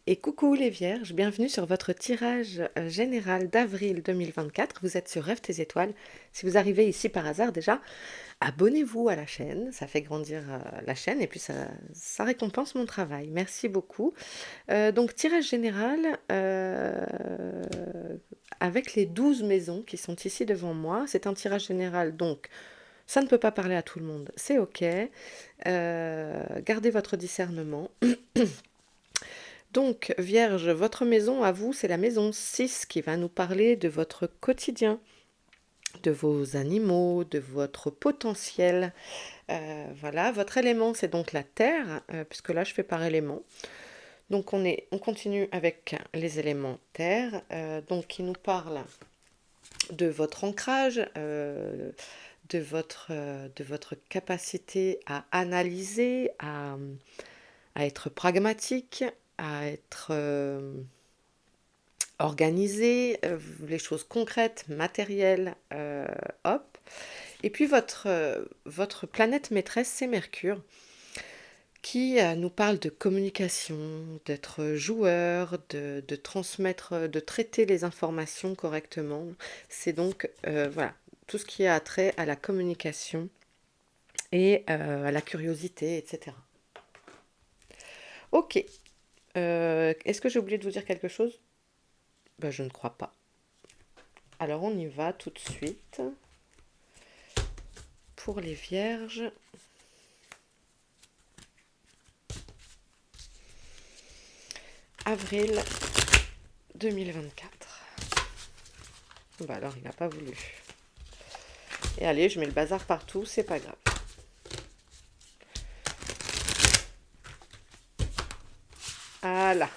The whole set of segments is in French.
Et coucou les vierges, bienvenue sur votre tirage général d'avril 2024. Vous êtes sur Rêve tes étoiles. Si vous arrivez ici par hasard déjà, abonnez-vous à la chaîne, ça fait grandir la chaîne et puis ça récompense mon travail. Merci beaucoup. Donc tirage général avec les 12 maisons qui sont ici devant moi. C'est un tirage général donc ça ne peut pas parler à tout le monde, c'est ok. Gardez votre discernement. Donc, Vierge, votre maison à vous, c'est la maison 6 qui va nous parler de votre quotidien, de vos animaux, de votre potentiel. Voilà, votre élément, c'est donc la terre, puisque là, je fais par élément. Donc, on continue avec les éléments terre, donc qui nous parlent de votre ancrage, de votre capacité à analyser, à être pragmatique, à être organiser les choses concrètes, matérielles, hop. Et puis votre planète maîtresse, c'est Mercure, qui nous parle de communication, d'être joueur, de transmettre, de traiter les informations correctement. C'est donc, voilà, tout ce qui a trait à la communication et à la curiosité, etc. Ok. Est-ce que j'ai oublié de vous dire quelque chose? Ben, je ne crois pas. Alors on y va tout de suite. Pour les vierges, avril 2024. Bah alors il n'a pas voulu. Et allez, je mets le bazar partout, c'est pas grave. Voilà.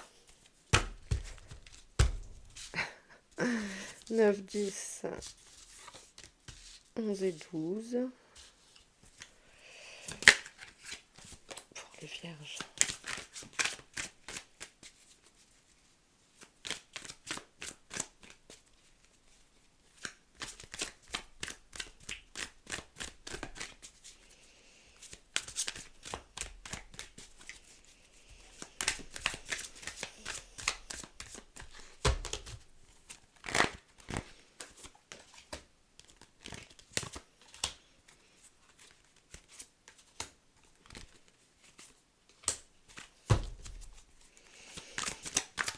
9, 10, 11 et 12. Pour les vierges.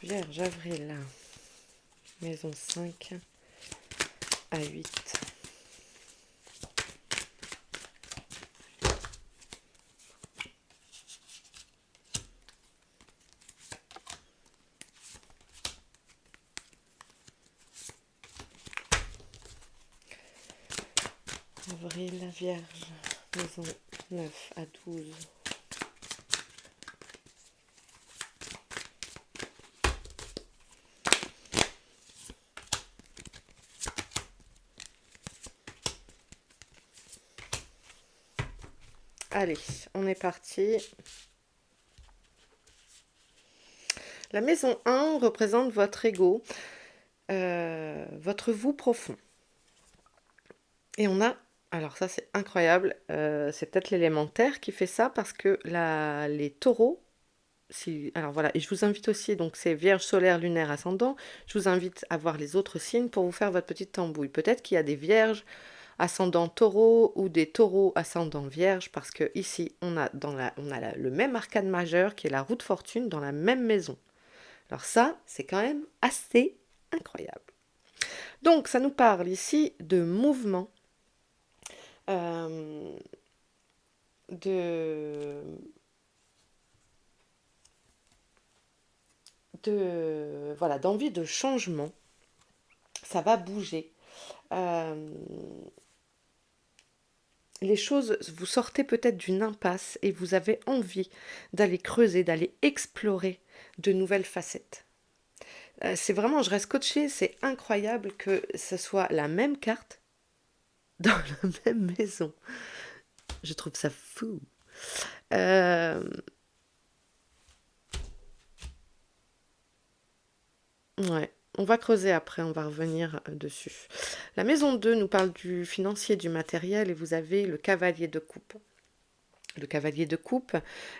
Vierge, avril. Maison 5 à 8. Avril, vierge. Maison 9 à 12. Allez, on est parti. La maison 1 représente votre ego, votre vous profond. Et on a, alors ça c'est incroyable, c'est peut-être l'élémentaire qui fait ça parce que les taureaux, alors voilà, et je vous invite aussi, donc c'est Vierge solaire, lunaire, ascendant, je vous invite à voir les autres signes pour vous faire votre petite tambouille. Peut-être qu'il y a des vierges ascendant taureau ou des taureaux ascendant vierge parce que ici on a, le même arcane majeur qui est la roue de fortune dans la même maison. Alors ça, c'est quand même assez incroyable. Donc ça nous parle ici de mouvement, euh, de, voilà, d'envie de changement. Ça va bouger. Euh, les choses, vous sortez peut-être d'une impasse et vous avez envie d'aller creuser, d'aller explorer de nouvelles facettes. C'est vraiment, je reste coachée, c'est incroyable que ce soit la même carte dans la même maison. Je trouve ça fou. Euh, ouais, on va creuser après, on va revenir dessus. La maison 2 nous parle du financier, du matériel, et vous avez le cavalier de coupe. Le cavalier de coupe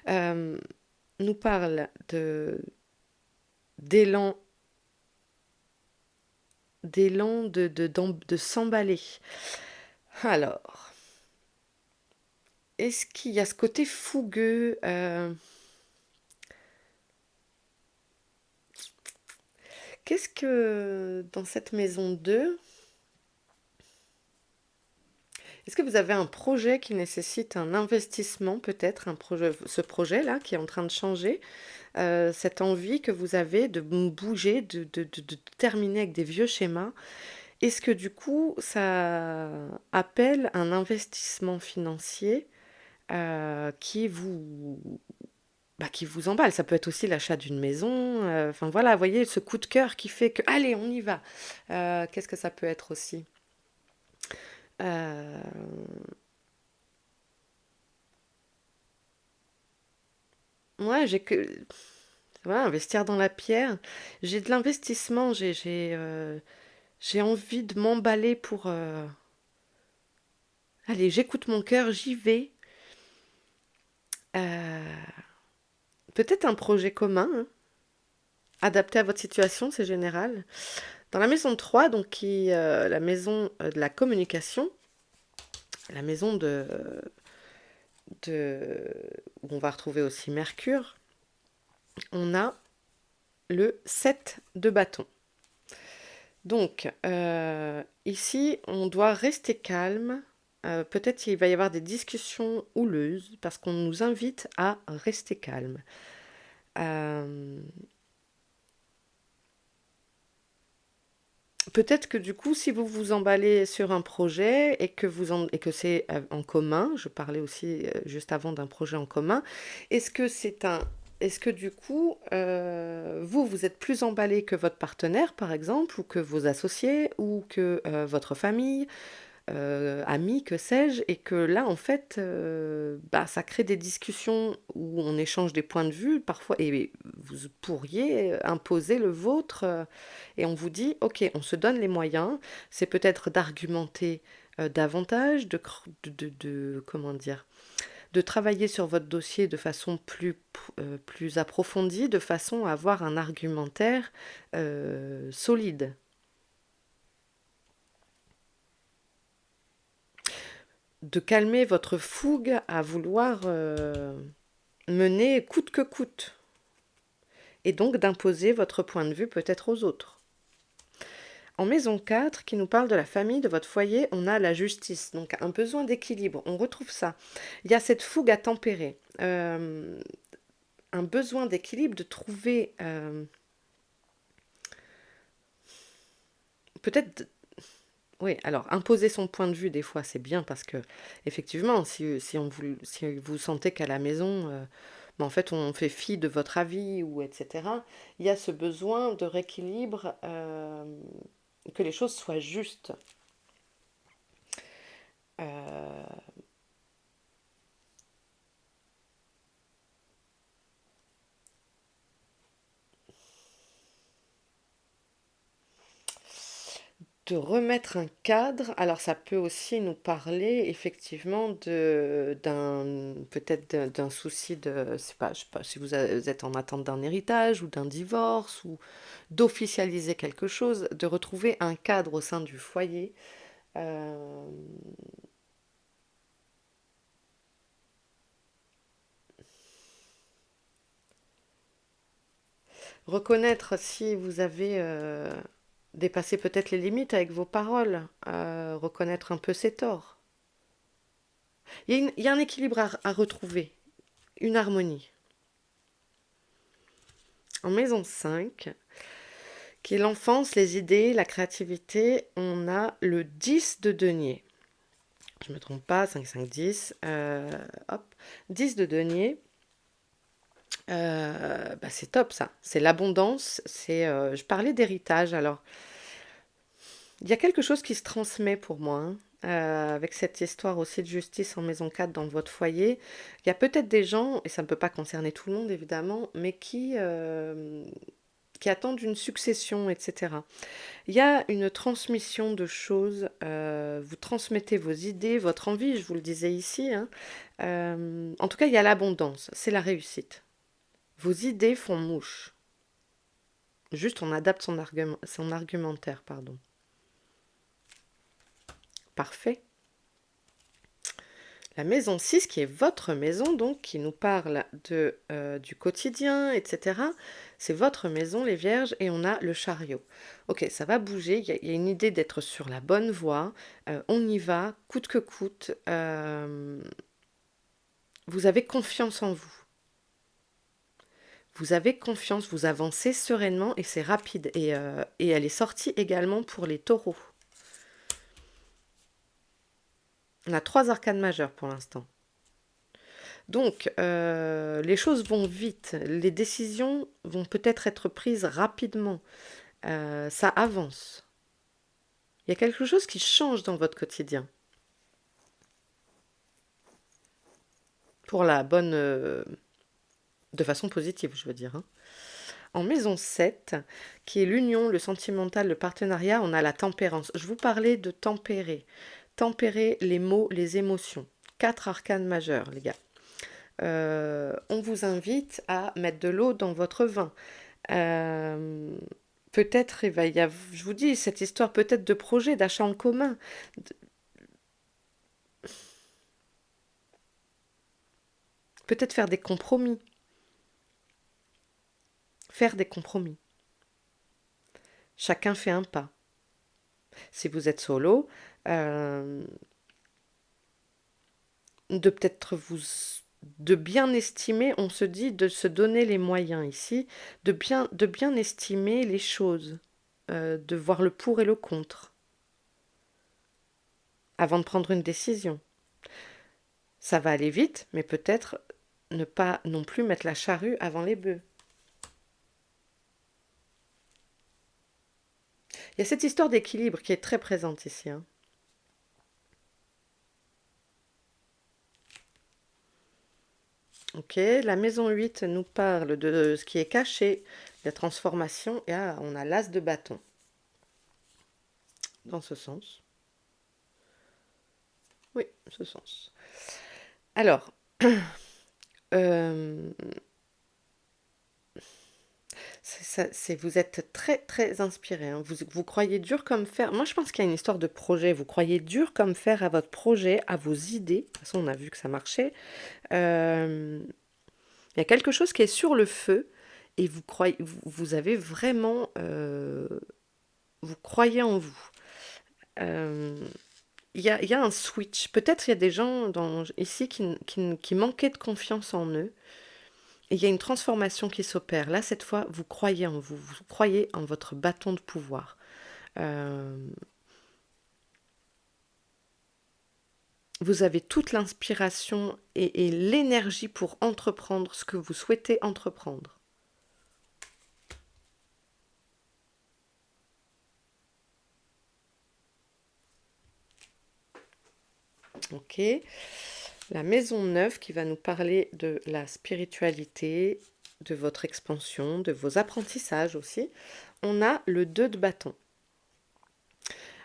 nous parle d'élan, d'élan de s'emballer. Alors, est-ce qu'il y a ce côté fougueux qu'est-ce que dans cette maison 2, est-ce que vous avez un projet qui nécessite un investissement peut-être, un projet, ce projet-là qui est en train de changer, cette envie que vous avez de bouger, de terminer avec des vieux schémas, est-ce que du coup ça appelle un investissement financier qui vous emballe? Ça peut être aussi l'achat d'une maison, enfin voilà, vous voyez ce coup de cœur qui fait que allez, on y va. Qu'est-ce que ça peut être aussi? Euh, ouais, ouais, investir dans la pierre. J'ai de l'investissement, j'ai envie de m'emballer pour. Allez, j'écoute mon cœur, j'y vais. Euh, Peut-être un projet commun, hein, adapté à votre situation, c'est général. Dans la maison 3, donc la maison de la communication, la maison où on va retrouver aussi Mercure, on a le 7 de bâton. Donc, ici, on doit rester calme. Peut-être qu'il va y avoir des discussions houleuses parce qu'on nous invite à rester calme. Euh, Peut-être que du coup, si vous vous emballez sur un projet et que c'est en commun, je parlais aussi juste avant d'un projet en commun, est-ce que c'est un, est-ce que du coup, vous êtes plus emballé que votre partenaire, par exemple, ou que vos associés, ou que votre famille, amis, que sais-je, et que là, en fait, bah, ça crée des discussions où on échange des points de vue, parfois, et vous pourriez imposer le vôtre, et on vous dit, ok, on se donne les moyens, c'est peut-être d'argumenter davantage, comment dire, de travailler sur votre dossier de façon plus approfondie, de façon à avoir un argumentaire solide. De calmer votre fougue à vouloir mener coûte que coûte, et donc d'imposer votre point de vue peut-être aux autres. En maison 4, qui nous parle de la famille, de votre foyer, on a la justice, donc un besoin d'équilibre, on retrouve ça. Il y a cette fougue à tempérer, un besoin d'équilibre, de trouver peut-être. Oui, alors imposer son point de vue, des fois, c'est bien parce que, effectivement, si vous sentez qu'à la maison, ben, en fait, on fait fi de votre avis ou etc., il y a ce besoin de rééquilibre, que les choses soient justes. Euh, de remettre un cadre, alors ça peut aussi nous parler effectivement peut-être d'un souci de, je sais pas si vous êtes en attente d'un héritage ou d'un divorce ou d'officialiser quelque chose, de retrouver un cadre au sein du foyer. euh, Reconnaître si vous avez dépassé peut-être les limites avec vos paroles, reconnaître un peu ses torts. Il y a un équilibre à retrouver, une harmonie. En maison 5, qui est l'enfance, les idées, la créativité, on a le 10 de denier. Je ne me trompe pas, 5, 5, 10. Hop, 10 de denier. Bah c'est top ça. C'est l'abondance. Je parlais d'héritage. Alors, il y a quelque chose qui se transmet pour moi, hein, avec cette histoire aussi de justice en maison 4 dans votre foyer. Il y a peut-être des gens, et ça ne peut pas concerner tout le monde évidemment, mais qui attendent une succession, etc. Il y a une transmission de choses, vous transmettez vos idées, votre envie, je vous le disais ici, hein. En tout cas, il y a l'abondance, c'est la réussite. Vos idées font mouche. Juste, on adapte son argumentaire, pardon. Parfait. La maison 6, qui est votre maison, donc, qui nous parle du quotidien, etc. C'est votre maison, les vierges, et on a le chariot. Ok, ça va bouger, il y a une idée d'être sur la bonne voie. On y va, coûte que coûte. Vous avez confiance en vous. Vous avez confiance, vous avancez sereinement et c'est rapide. Et elle est sortie également pour les taureaux. On a 3 arcanes majeures pour l'instant. Donc, les choses vont vite, les décisions vont peut-être être prises rapidement, ça avance. Il y a quelque chose qui change dans votre quotidien. Pour la bonne... de façon positive, je veux dire. Hein. En maison 7, qui est l'union, le sentimental, le partenariat, on a la tempérance. Je vous parlais de tempérer. Tempérer les mots, les émotions. 4 arcanes majeures, les gars. On vous invite à mettre de l'eau dans votre vin. Peut-être, je vous dis, cette histoire peut-être de projet, d'achat en commun. Peut-être faire des compromis. Faire des compromis. Chacun fait un pas. Si vous êtes solo, de peut-être de bien estimer, on se dit de se donner les moyens ici, de bien estimer les choses, de voir le pour et le contre, avant de prendre une décision. Ça va aller vite, mais peut-être ne pas non plus mettre la charrue avant les bœufs. Il y a cette histoire d'équilibre qui est très présente ici. Hein. Ok, la maison 8 nous parle de ce qui est caché, la transformation, et on a l'as de bâton. Dans ce sens. Oui, ce sens. Alors, euh, vous êtes très très inspiré. Hein. Vous croyez dur comme fer. Moi, je pense qu'il y a une histoire de projet. Vous croyez dur comme fer à votre projet, à vos idées. De toute façon, on a vu que ça marchait. Il y a quelque chose qui est sur le feu et vous avez vraiment, vous croyez en vous. Euh, il y a un switch. Peut-être il y a des gens ici qui manquaient de confiance en eux. Et il y a une transformation qui s'opère. Là, cette fois, vous croyez en vous. Vous croyez en votre bâton de pouvoir. Euh, vous avez toute l'inspiration et l'énergie pour entreprendre ce que vous souhaitez entreprendre. Ok. La maison 9 qui va nous parler de la spiritualité, de votre expansion, de vos apprentissages aussi. On a le 2 de bâton.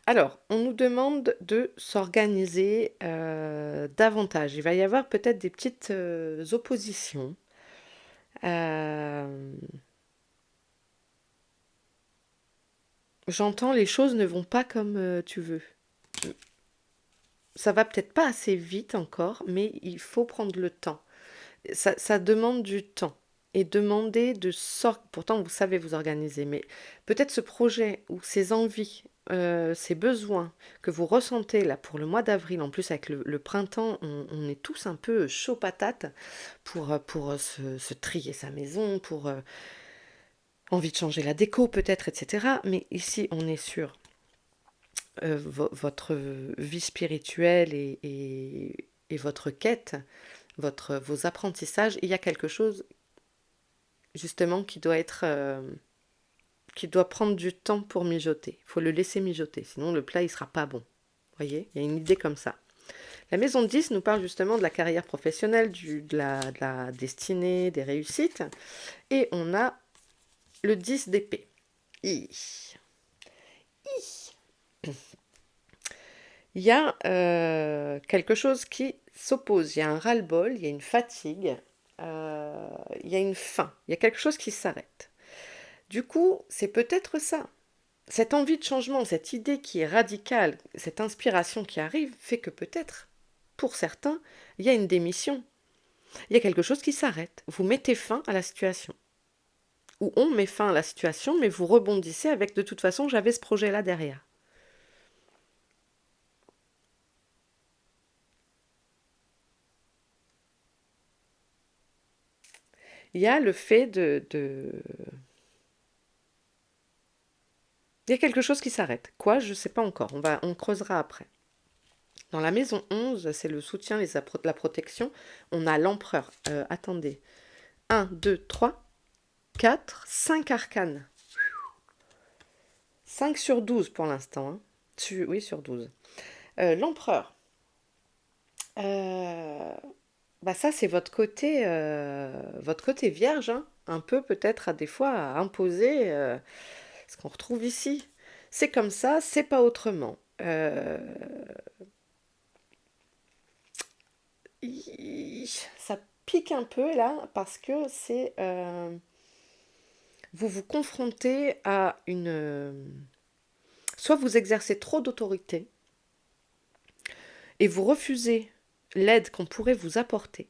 Alors, on nous demande de s'organiser davantage. Il va y avoir peut-être des petites oppositions. Euh, J'entends les choses ne vont pas comme tu veux. Ça va peut-être pas assez vite encore, mais il faut prendre le temps. Ça demande du temps. Et demander de sortir. Pourtant, vous savez vous organiser, mais peut-être ce projet ou ces envies, ces besoins que vous ressentez là pour le mois d'avril, en plus avec le printemps, on est tous un peu chaud patate pour se trier sa maison, pour envie de changer la déco peut-être, etc. Mais ici, on est sur votre vie spirituelle et votre quête, vos apprentissages. Il y a quelque chose justement qui doit prendre du temps pour mijoter. Il faut le laisser mijoter, sinon le plat il sera pas bon. Vous voyez, il y a une idée comme ça. La maison 10 nous parle justement de la carrière professionnelle, de la destinée, des réussites. Et on a le 10 d'épée. Il y a quelque chose qui s'oppose. Il y a un ras-le-bol, il y a une fatigue, il y a une faim. Il y a quelque chose qui s'arrête. Du coup, c'est peut-être ça. Cette envie de changement, cette idée qui est radicale, cette inspiration qui arrive, fait que peut-être, pour certains, il y a une démission. Il y a quelque chose qui s'arrête. Vous mettez fin à la situation. Ou on met fin à la situation, mais vous rebondissez avec de toute façon, j'avais ce projet-là derrière. Il y a le fait Il y a quelque chose qui s'arrête. Quoi? Je ne sais pas encore. On creusera après. Dans la maison 11, c'est le soutien, la protection. On a l'empereur. Attendez. Un, 2, 3, 4, 5 arcanes. 5 sur 12 pour l'instant, hein. Oui, sur 12. L'empereur. Euh, Bah ça, c'est votre côté vierge, hein. Un peu peut-être à des fois à imposer ce qu'on retrouve ici. C'est comme ça, c'est pas autrement. Ça pique un peu là parce que vous vous confrontez à soit vous exercez trop d'autorité et vous refusez l'aide qu'on pourrait vous apporter.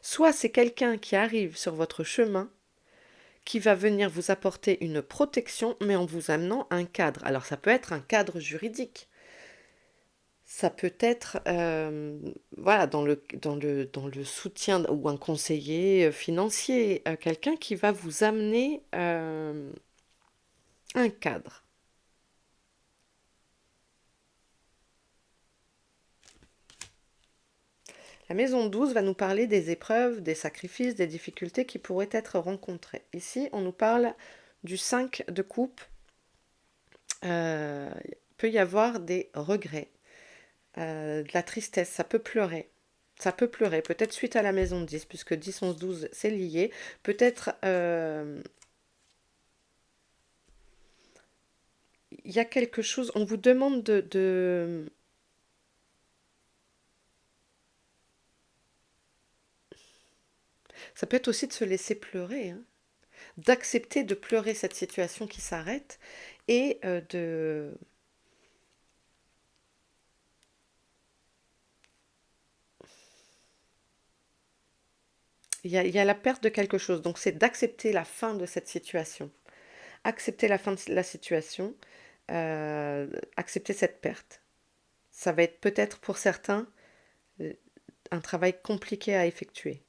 Soit c'est quelqu'un qui arrive sur votre chemin qui va venir vous apporter une protection, mais en vous amenant un cadre. Alors ça peut être un cadre juridique, ça peut être voilà, dans le soutien ou un conseiller financier, quelqu'un qui va vous amener un cadre. La maison 12 va nous parler des épreuves, des sacrifices, des difficultés qui pourraient être rencontrées. Ici, on nous parle du 5 de coupe. Il peut y avoir des regrets, de la tristesse, ça peut pleurer. Ça peut pleurer, peut-être suite à la maison 10, puisque 10, 11, 12, c'est lié. Peut-être il y a quelque chose, on vous demande Ça peut être aussi de se laisser pleurer, hein, d'accepter de pleurer cette situation qui s'arrête et de... il y a la perte de quelque chose, donc c'est d'accepter la fin de cette situation. Accepter la fin de la situation, accepter cette perte. Ça va être peut-être pour certains euh, un travail compliqué à effectuer.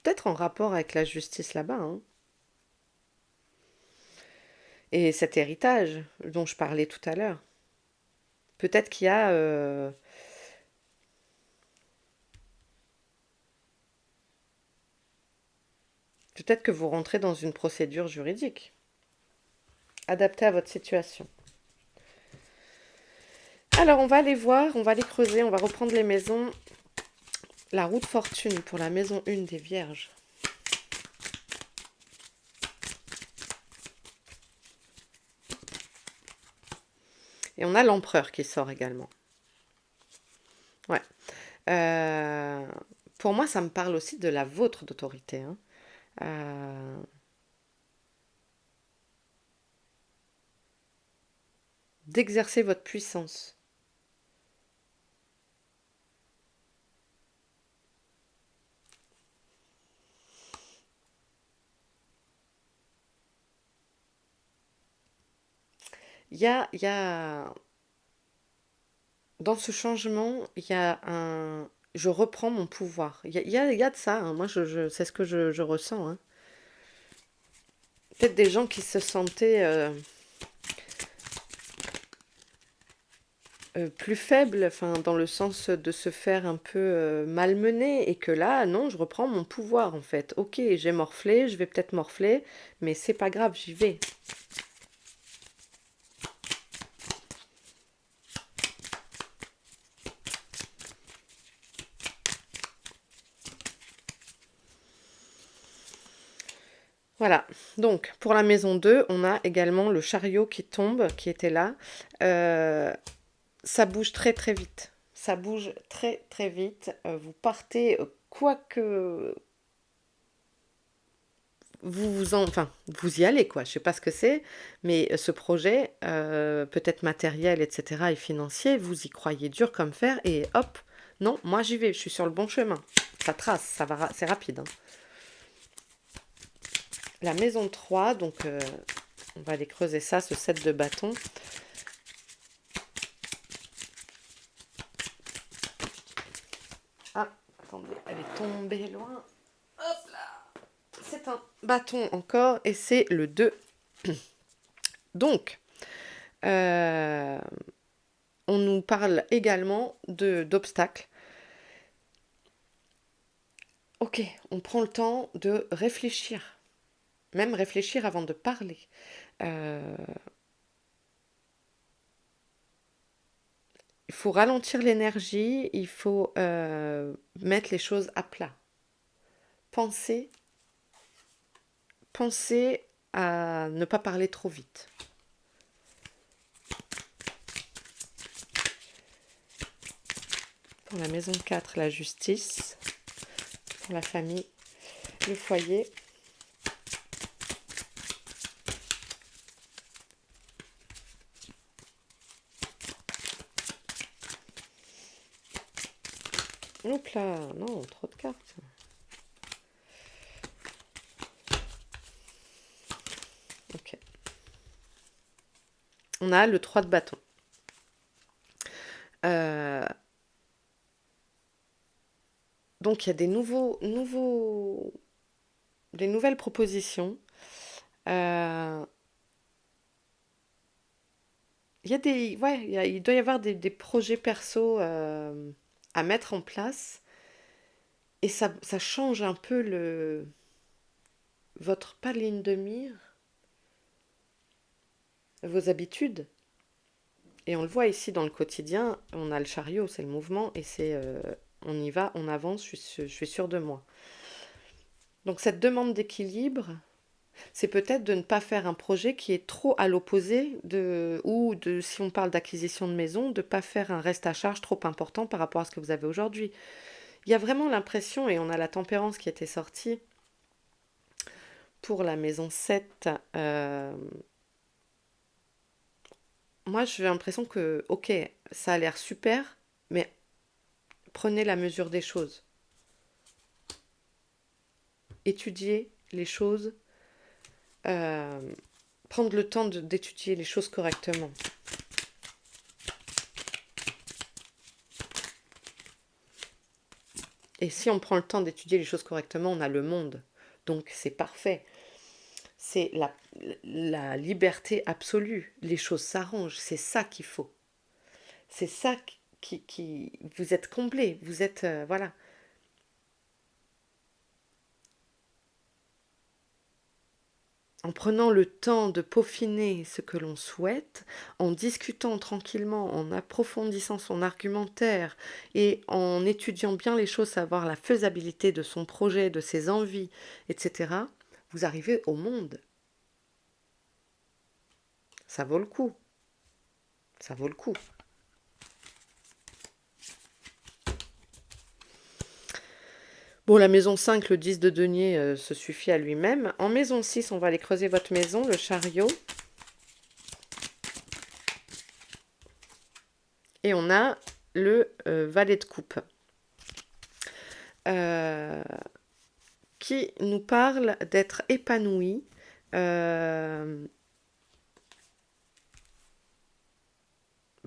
Peut-être en rapport avec la justice là-bas, hein. Et cet héritage dont je parlais tout à l'heure. Peut-être qu'il y a... peut-être que vous rentrez dans une procédure juridique, adaptée à votre situation. Alors on va aller voir, on va aller creuser, on va reprendre les maisons. La roue de fortune pour la maison 1 des Vierges. Et on a l'empereur qui sort également. Ouais. Euh, pour moi, ça me parle aussi de la vôtre d'autorité, hein. Euh, d'exercer votre puissance. Il y a, dans ce changement, il y a un, je reprends mon pouvoir. Il y a de ça, hein. Moi, c'est ce que je ressens, hein. Peut-être des gens qui se sentaient plus faibles, enfin, dans le sens de se faire un peu malmener, et que là, non, je reprends mon pouvoir, en fait. Ok, j'ai morflé, je vais peut-être morfler, mais c'est pas grave, j'y vais. Voilà, donc pour la maison 2, on a également le chariot qui tombe, qui était là. Euh, Ça bouge très très vite. Ça bouge très très vite. Vous partez, quoi que enfin, vous y allez quoi. Je sais pas ce que c'est, mais ce projet, peut-être matériel, etc. et financier, vous y croyez dur comme fer et hop, non, moi j'y vais, je suis sur le bon chemin. Ça trace, ça va, c'est rapide, hein. La maison 3, donc on va aller creuser ça, ce set de bâtons. Ah, attendez, elle est tombée loin. Hop là. C'est un bâton encore et c'est le 2. Donc, euh, on nous parle également d'obstacles. Ok, on prend le temps de réfléchir, même réfléchir avant de parler. Euh, il faut ralentir l'énergie, il faut mettre les choses à plat. Penser, penser à ne pas parler trop vite. Pour la maison 4, la justice. Pour la famille, le foyer. Hop là, non, trop de cartes. Ok. On a le 3 de bâton. Euh, donc il y a des nouvelles propositions. Euh, il y a ouais, il doit y avoir des projets perso à mettre en place et ça change un peu votre pas ligne de mire, vos habitudes. Et on le voit ici dans le quotidien, on a le chariot, c'est le mouvement et c'est on y va, on avance, je suis sûre de moi. Donc cette demande d'équilibre, c'est peut-être de ne pas faire un projet qui est trop à l'opposé ou de, si on parle d'acquisition de maison, de ne pas faire un reste à charge trop important par rapport à ce que vous avez aujourd'hui. Il y a vraiment l'impression, et on a la tempérance qui était sortie pour la maison 7. Moi, j'ai l'impression que, ok, ça a l'air super, mais prenez la mesure des choses. Étudiez les choses, euh, prendre le temps d'étudier les choses correctement. Et si on prend le temps d'étudier les choses correctement, on a le monde. Donc c'est parfait. C'est la liberté absolue. Les choses s'arrangent. C'est ça qu'il faut. C'est ça qui... Vous êtes comblé. Vous êtes... voilà. En prenant le temps de peaufiner ce que l'on souhaite, en discutant tranquillement, en approfondissant son argumentaire et en étudiant bien les choses, savoir la faisabilité de son projet, de ses envies, etc., vous arrivez au monde. Ça vaut le coup. Ça vaut le coup. Bon, la maison 5, le 10 de denier, se suffit à lui-même. En maison 6, on va aller creuser votre maison, le chariot. Et on a le valet de coupe. Euh, qui nous parle d'être épanoui. euh,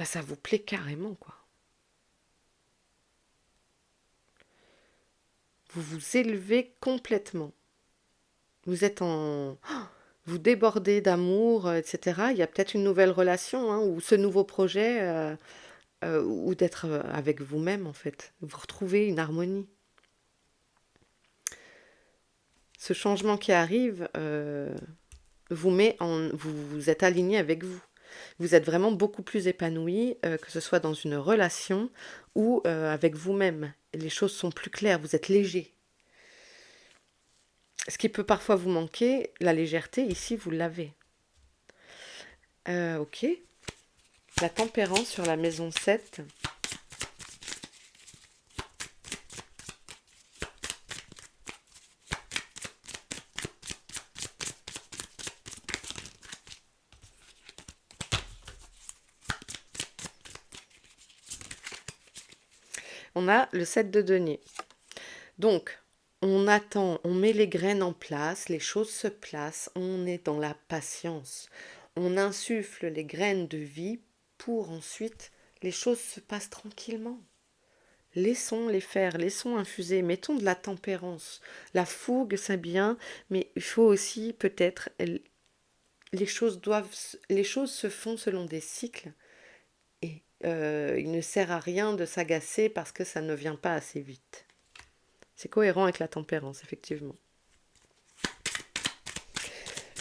Ça vous plaît carrément, quoi. Vous vous élevez complètement. Vous êtes en... Vous débordez d'amour, etc. Il y a peut-être une nouvelle relation, hein, ou ce nouveau projet, ou d'être avec vous-même, en fait. Vous retrouvez une harmonie. Ce changement qui arrive vous êtes aligné avec vous. Vous êtes vraiment beaucoup plus épanoui, que ce soit dans une relation ou avec vous-même. Les choses sont plus claires, vous êtes léger. Ce qui peut parfois vous manquer, la légèreté, ici, vous l'avez. Ok. La tempérance sur la maison 7. On a le 7 de denier. Donc, on attend, on met les graines en place, les choses se placent, on est dans la patience. On insuffle les graines de vie pour ensuite les choses se passent tranquillement. Laissons-les faire, laissons infuser, mettons de la tempérance. La fougue, c'est bien, mais il faut aussi peut-être les choses se font selon des cycles et il ne sert à rien de s'agacer parce que ça ne vient pas assez vite. C'est cohérent avec la tempérance, effectivement.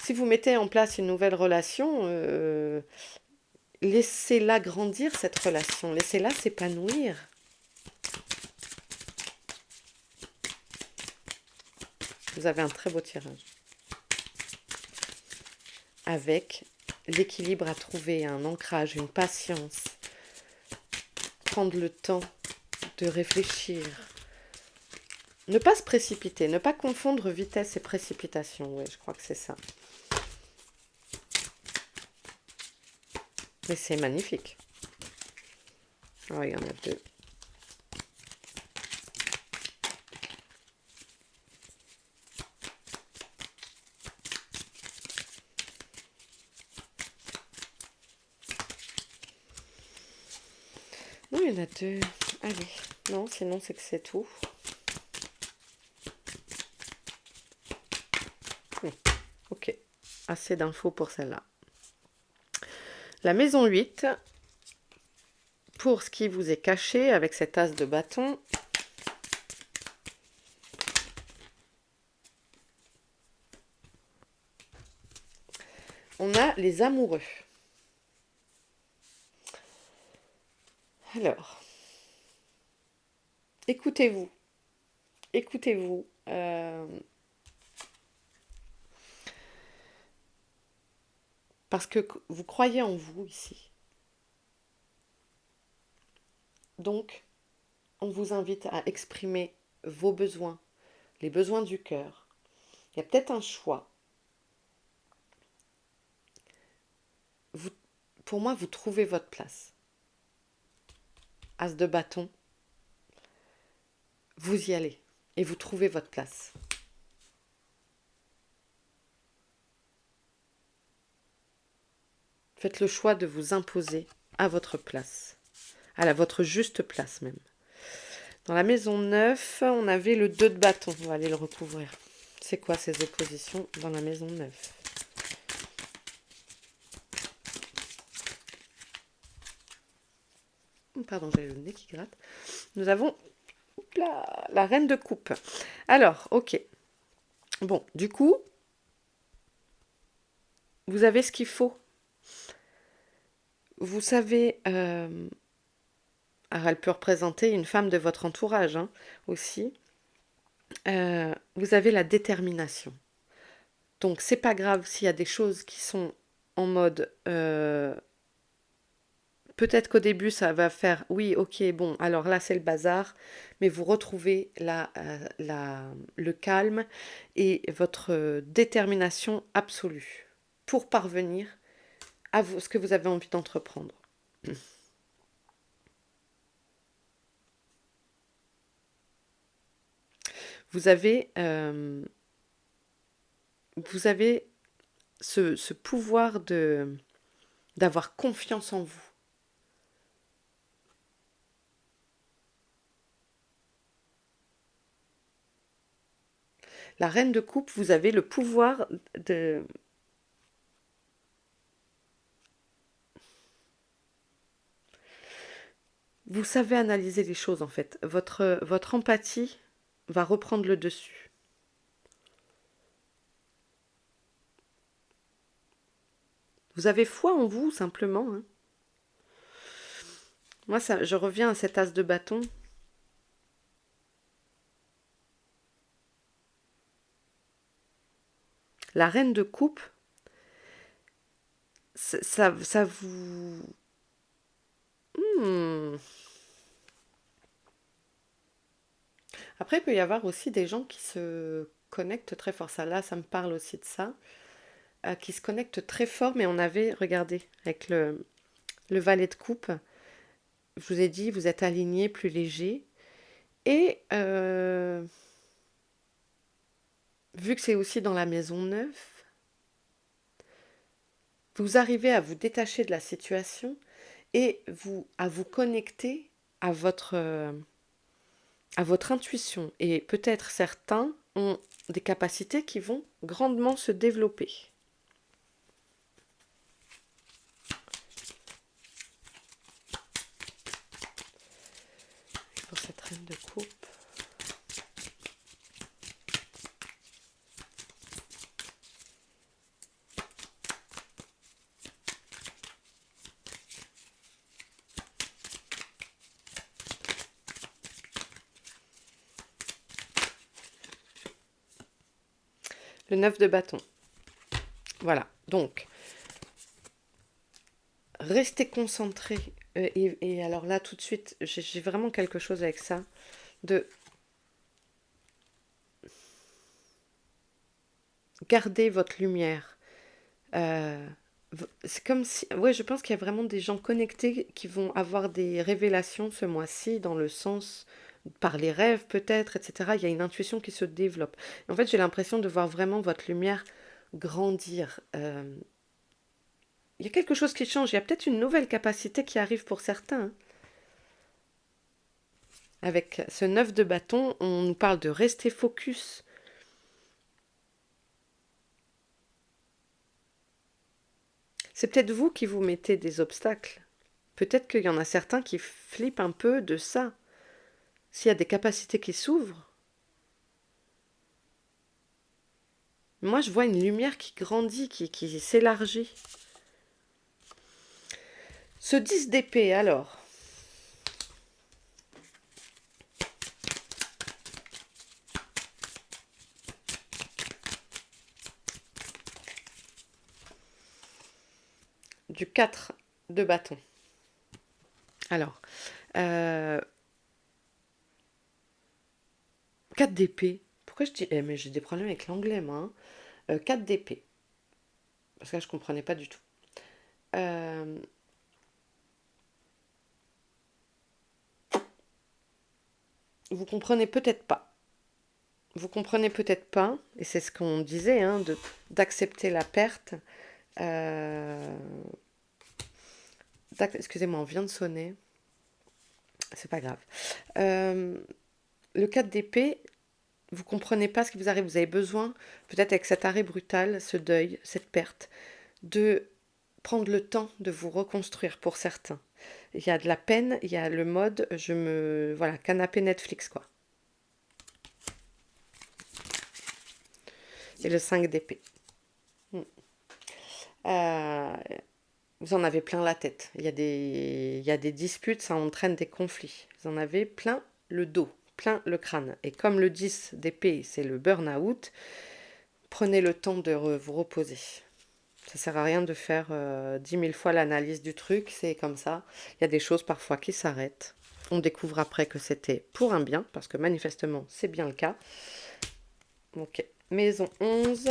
Si vous mettez en place une nouvelle relation, laissez-la grandir, cette relation. Laissez-la s'épanouir. Vous avez un très beau tirage. Avec l'équilibre à trouver, un ancrage, une patience. Prendre le temps de réfléchir. Ne pas se précipiter, ne pas confondre vitesse et précipitation. Oui, je crois que c'est ça. Mais c'est magnifique. Oh, il y en a deux. Non, il y en a deux. Allez. Non, sinon c'est que c'est tout. Ok. Assez d'infos pour celle-là. La maison 8. Pour ce qui vous est caché avec cet as de bâton. On a les amoureux. Alors, écoutez-vous. Écoutez-vous. Parce que vous croyez en vous ici. Donc, on vous invite à exprimer vos besoins, les besoins du cœur. Il y a peut-être un choix. Vous, pour moi, vous trouvez votre place. As de bâton, vous y allez et vous trouvez votre place. Faites le choix de vous imposer à votre place, à votre juste place même. Dans la maison 9, on avait le 2 de bâton. On va aller le recouvrir. C'est quoi ces oppositions dans la maison 9? Pardon, j'ai le nez qui gratte. Nous avons la reine de coupe. Alors, ok. Bon, du coup, vous avez ce qu'il faut. Vous savez, alors elle peut représenter une femme de votre entourage hein, aussi. Vous avez la détermination. Donc, c'est pas grave s'il y a des choses qui sont en mode peut-être qu'au début, ça va faire, oui, ok, bon, alors là, c'est le bazar, mais vous retrouvez le calme et votre détermination absolue pour parvenir à ce que vous avez envie d'entreprendre. Vous avez, vous avez ce pouvoir d'avoir confiance en vous. La reine de coupe, vous avez le pouvoir de... Vous savez analyser les choses en fait. Votre empathie va reprendre le dessus. Vous avez foi en vous simplement. Hein. Moi, je reviens à cet as de bâton. La reine de coupe, ça vous... Hmm. Après, il peut y avoir aussi des gens qui se connectent très fort. Ça, là, ça me parle aussi de ça. Qui se connectent très fort, mais on avait, regardez, avec le valet de coupe, je vous ai dit, vous êtes aligné, plus léger. Et vu que c'est aussi dans la maison neuve, vous arrivez à vous détacher de la situation et à vous connecter à votre intuition. Et peut-être certains ont des capacités qui vont grandement se développer. Pour cette reine de coupe. Le 9 de bâton. Voilà, donc, restez concentrés. Et alors là, tout de suite, j'ai vraiment quelque chose avec ça. De garder votre lumière. Euh, c'est comme si... Ouais, je pense qu'il y a vraiment des gens connectés qui vont avoir des révélations ce mois-ci, dans le sens, par les rêves peut-être, etc. Il y a une intuition qui se développe. En fait, j'ai l'impression de voir vraiment votre lumière grandir. Il y a quelque chose qui change. Il y a peut-être une nouvelle capacité qui arrive pour certains, hein. Avec ce 9 de bâton, on nous parle de rester focus. C'est peut-être vous qui vous mettez des obstacles. Peut-être qu'il y en a certains qui flippent un peu de ça. S'il y a des capacités qui s'ouvrent, moi je vois une lumière qui grandit, qui s'élargit. Ce 10 d'épée, alors. Du 4 de bâton. Alors, 4 d'épée. Pourquoi je dis... mais j'ai des problèmes avec l'anglais, moi. 4 d'épée. Parce que là, je ne comprenais pas du tout. Euh, vous comprenez peut-être pas. Vous comprenez peut-être pas, et c'est ce qu'on disait, hein, d'accepter la perte. Euh, excusez-moi, on vient de sonner. C'est pas grave. Euh, le 4 d'épée, vous comprenez pas ce qui vous arrive. Vous avez besoin, peut-être avec cet arrêt brutal, ce deuil, cette perte, de prendre le temps de vous reconstruire pour certains. Il y a de la peine, il y a le mode, voilà, canapé Netflix, quoi. Et le 5 d'épée. Euh, vous en avez plein la tête. Il y a des disputes, ça entraîne des conflits. Vous en avez plein le dos, plein le crâne. Et comme le 10 d'épée, c'est le burn-out, prenez le temps de vous reposer. Ça sert à rien de faire 10 000 fois l'analyse du truc, c'est comme ça. Il y a des choses parfois qui s'arrêtent. On découvre après que c'était pour un bien, parce que manifestement, c'est bien le cas. Ok, maison 11.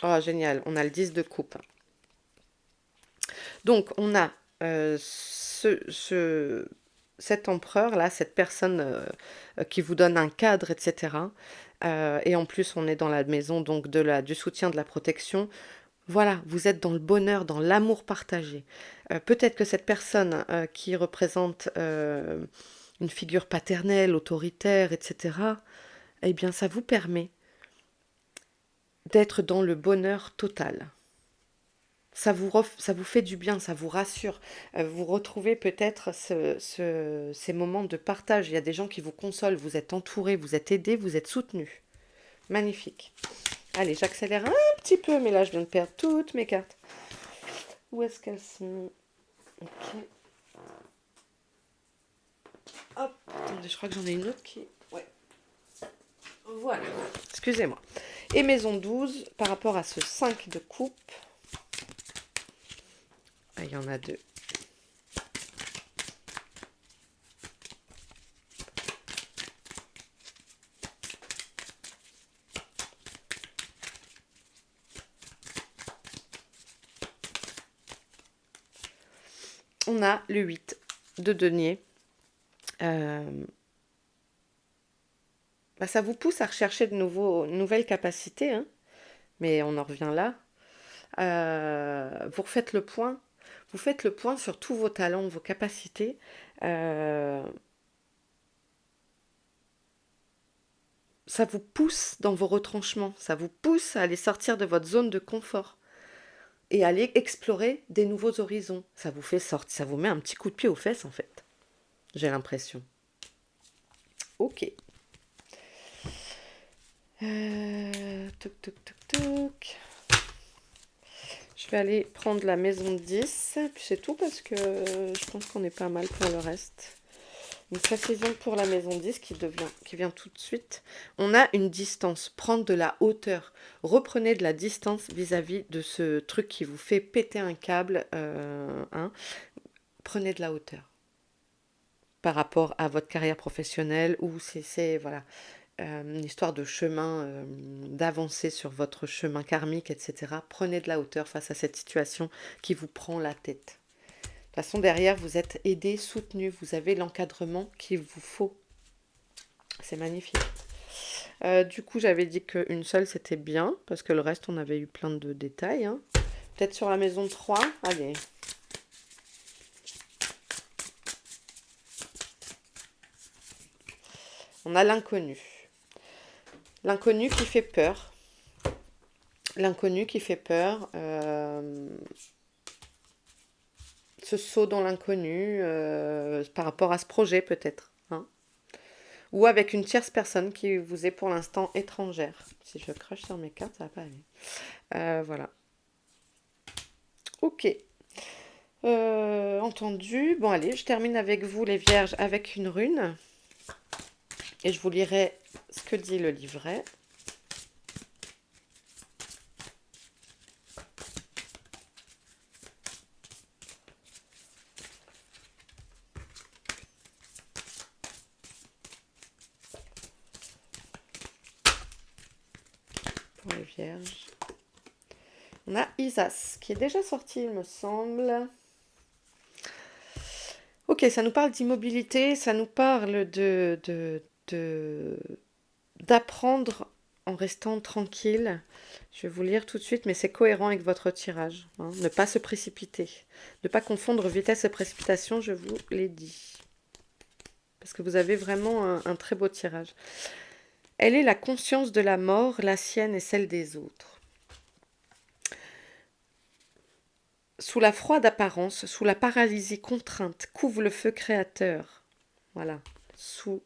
Oh, génial, on a le 10 de coupe. Donc, on a cet empereur-là, cette personne qui vous donne un cadre, etc. Et en plus, on est dans la maison donc du soutien, de la protection. Voilà, vous êtes dans le bonheur, dans l'amour partagé. Peut-être que cette personne qui représente une figure paternelle, autoritaire, etc., eh bien, ça vous permet d'être dans le bonheur total. Ça vous fait du bien, ça vous rassure. Vous retrouvez peut-être ces moments de partage. Il y a des gens qui vous consolent, vous êtes entourés, vous êtes aidés, vous êtes soutenus. Magnifique. Allez, j'accélère un petit peu, mais là, je viens de perdre toutes mes cartes. Où est-ce qu'elles sont? Ok. Hop, attendez, je crois que j'en ai une autre qui... Ouais, voilà. Excusez-moi. Et maison 12, par rapport à ce 5 de coupe, ah, il y en a deux. On a le 8 de denier. Ça vous pousse à rechercher de nouvelles capacités, hein, mais on en revient là. Vous refaites le point. Vous faites le point sur tous vos talents, vos capacités. Ça vous pousse dans vos retranchements. Ça vous pousse à aller sortir de votre zone de confort et aller explorer des nouveaux horizons. Ça vous fait sortir, ça vous met un petit coup de pied aux fesses en fait. J'ai l'impression. Ok. Toc, toc, toc, toc. Je vais aller prendre la maison 10. Puis c'est tout parce que je pense qu'on est pas mal pour le reste. Une précision pour la maison 10 qui vient tout de suite. On a une distance. Prendre de la hauteur. Reprenez de la distance vis-à-vis de ce truc qui vous fait péter un câble. Prenez de la hauteur. Par rapport à votre carrière professionnelle ou c'est voilà, une histoire de chemin, d'avancer sur votre chemin karmique, etc. Prenez de la hauteur face à cette situation qui vous prend la tête. De toute façon, derrière, vous êtes aidé, soutenu, vous avez l'encadrement qu'il vous faut. C'est magnifique. Du coup, j'avais dit qu'une seule, c'était bien, parce que le reste, on avait eu plein de détails. Hein. Peut-être sur la maison 3. Allez. On a l'inconnu. L'inconnu qui fait peur. L'inconnu qui fait peur. Ce saut dans l'inconnu par rapport à ce projet peut-être. Hein. Ou avec une tierce personne qui vous est pour l'instant étrangère. Si je crache sur mes cartes, ça va pas aller. Voilà. Ok. Entendu. Bon allez, je termine avec vous les vierges avec une rune. Et je vous lirai ce que dit le livret. Pour les vierges. On a Isas, qui est déjà sorti, il me semble. Ok, ça nous parle d'immobilité, ça nous parle d'apprendre en restant tranquille. Je vais vous lire tout de suite, mais c'est cohérent avec votre tirage. Hein. Ne pas se précipiter. Ne pas confondre vitesse et précipitation, je vous l'ai dit. Parce que vous avez vraiment un très beau tirage. Elle est la conscience de la mort, la sienne et celle des autres. Sous la froide apparence, sous la paralysie contrainte, couvre le feu créateur. Voilà. Sous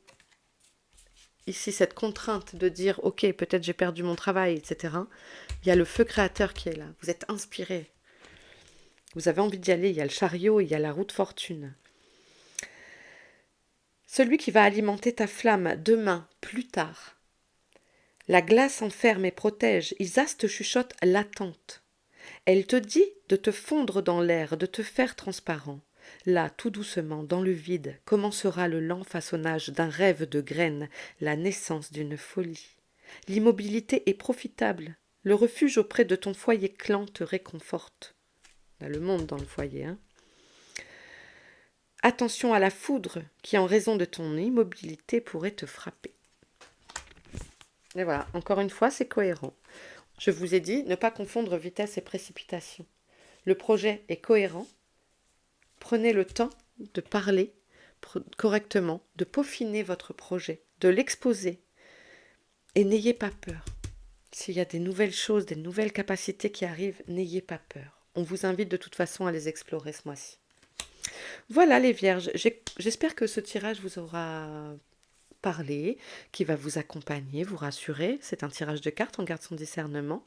ici cette contrainte de dire ok, peut-être j'ai perdu mon travail, etc. Il y a le feu créateur qui est là. Vous êtes inspiré. Vous avez envie d'y aller. Il y a le chariot, il y a la roue de fortune. Celui qui va alimenter ta flamme demain, plus tard. La glace enferme et protège. Isas te chuchote l'attente. Elle te dit de te fondre dans l'air, de te faire transparent. Là, tout doucement, dans le vide, commencera le lent façonnage d'un rêve de graines, la naissance d'une folie. L'immobilité est profitable. Le refuge auprès de ton foyer clan te réconforte. Il y a le monde dans le foyer, hein. Attention à la foudre qui, en raison de ton immobilité, pourrait te frapper. Et voilà, encore une fois, c'est cohérent. Je vous ai dit, ne pas confondre vitesse et précipitation. Le projet est cohérent. Prenez le temps de parler correctement, de peaufiner votre projet, de l'exposer. Et n'ayez pas peur. S'il y a des nouvelles choses, des nouvelles capacités qui arrivent, n'ayez pas peur. On vous invite de toute façon à les explorer ce mois-ci. Voilà les vierges, j'espère que ce tirage vous aura parlé, qui va vous accompagner, vous rassurer. C'est un tirage de cartes, on garde son discernement.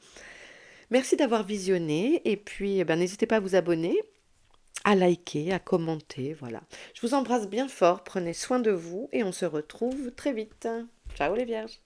Merci d'avoir visionné et puis, eh ben, n'hésitez pas à vous abonner, à liker, à commenter, voilà. Je vous embrasse bien fort, prenez soin de vous et on se retrouve très vite. Ciao les vierges!